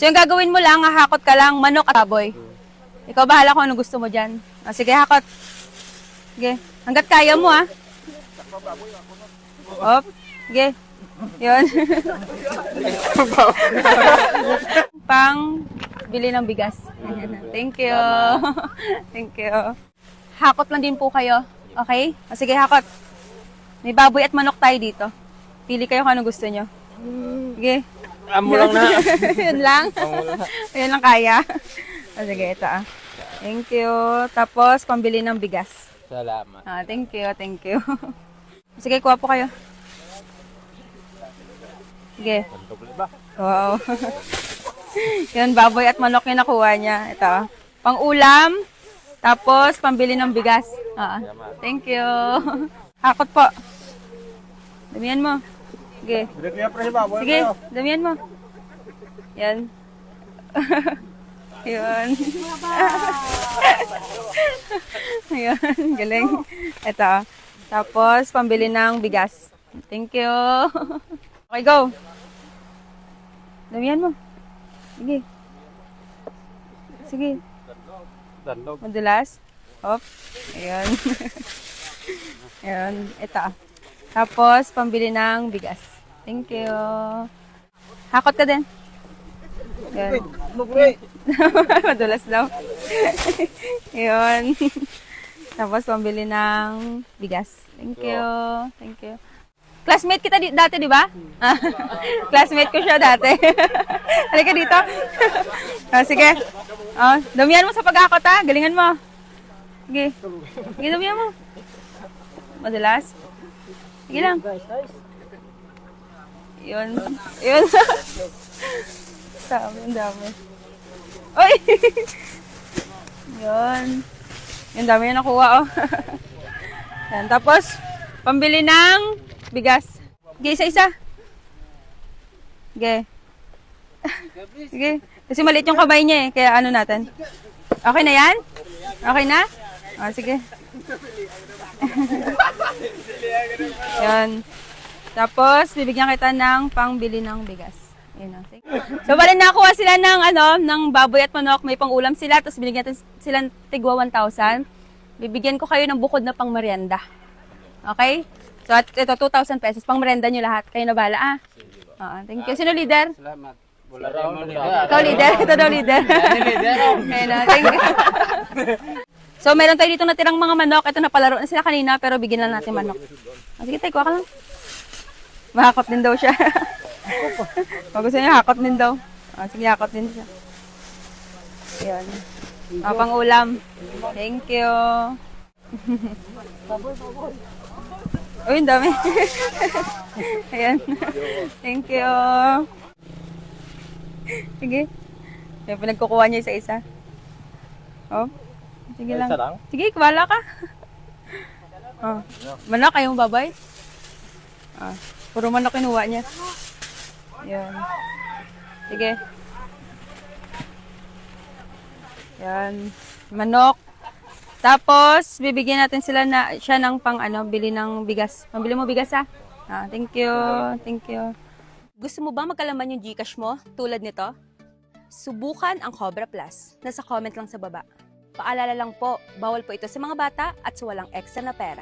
So yung gagawin mo lang, hahakot ka lang, manok at baboy. Ikaw bahala kung ano gusto mo dyan. Sige, hakot. Sige. Hanggat kaya mo, ha? Op. Sige. Yun. Pang bili ng bigas. Thank you. Thank you. Hakot lang din po kayo. Okay? Sige, hakot. May baboy at manok tayo dito. Pili kayo kung ano gusto nyo. Sige. Amo lang na. Yun lang. Yun lang kaya. Sige, ito ah. Thank you. Tapos, pambili ng bigas. Salamat. Thank you, thank you. Sige, kuha po kayo. Sige. Wow. Yun, baboy at manok yung nakuha niya. Ito. Pang ulam. Tapos, pambili ng bigas. Thank you. Hakot po. Damihan mo. Sige. Sige, damihan mo. Yan. Yun. Yun, galing. Ito. Tapos, pambili ng bigas. Thank you. Okay, go. Damihan mo. Sige. Sige. Madulas. Hop. Ayan. Ayan. Ito. Tapos, pambili ng bigas. Thank you. Hakot ka din. Ayan. Madulas daw. Ayan. Tapos, pambili ng bigas. Thank you. Thank you. Classmate kita dati, di ba? Classmate ko siya dati. Halika dito. Sige. Damihan mo sa pag-akot, ha? Galingan mo. Sige. Sige, damihan mo. Madulas. Sige lang. Yun. Yun. Dami, dami. Uy! Yun. Yung dami yung nakuha, oh. Yan. Tapos, pambili ng bigas. Sige, isa-isa. Sige. Sige. Kasi maliit yung kamay niya, eh. Kaya ano natin. Okay na yan? Okay na? Sige. Yan. Tapos, bibigyan kita ng pangbili ng bigas. Yun, so, bali nakuha sila ng baboy at manok. May pang-ulam sila. Tapos, binigyan natin sila tigwa 1,000. Bibigyan ko kayo ng bukod na pang-merienda. Okay? So, at ito, 2,000 pesos. Pang-merienda nyo lahat. Kayo na bala, thank you. Sino leader? Salamat. Ikaw leader? Ito daw leader. Ayun, thank you. So, meron tayo dito natirang mga manok. Ito, napalaro na sila kanina, pero bigyan lang natin manok. Sige, tayo, kuha ka lang. Mahakot din daw siya. Pag gusto niya, hakot din daw. Sige, hakot din siya. Ayan. Pang ulam. Thank you. Uy, ang dami. Ayan. Thank you. Sige. Yung pinagkukuha niya isa-isa. Sige lang. Sige, kuwala ka. Manok, ayaw mo babay? Puro manok kinuha niya. Yan. Sige. Yan. Manok. Tapos, bibigyan natin siya ng bili ng bigas. Pambili mo bigas, ha? Thank you. Thank you. Gusto mo ba magkalaman yung GCash mo tulad nito? Subukan ang Cobra Plus. Nasa comment lang sa baba. Paalala lang po, bawal po ito sa mga bata at sa walang extra na pera.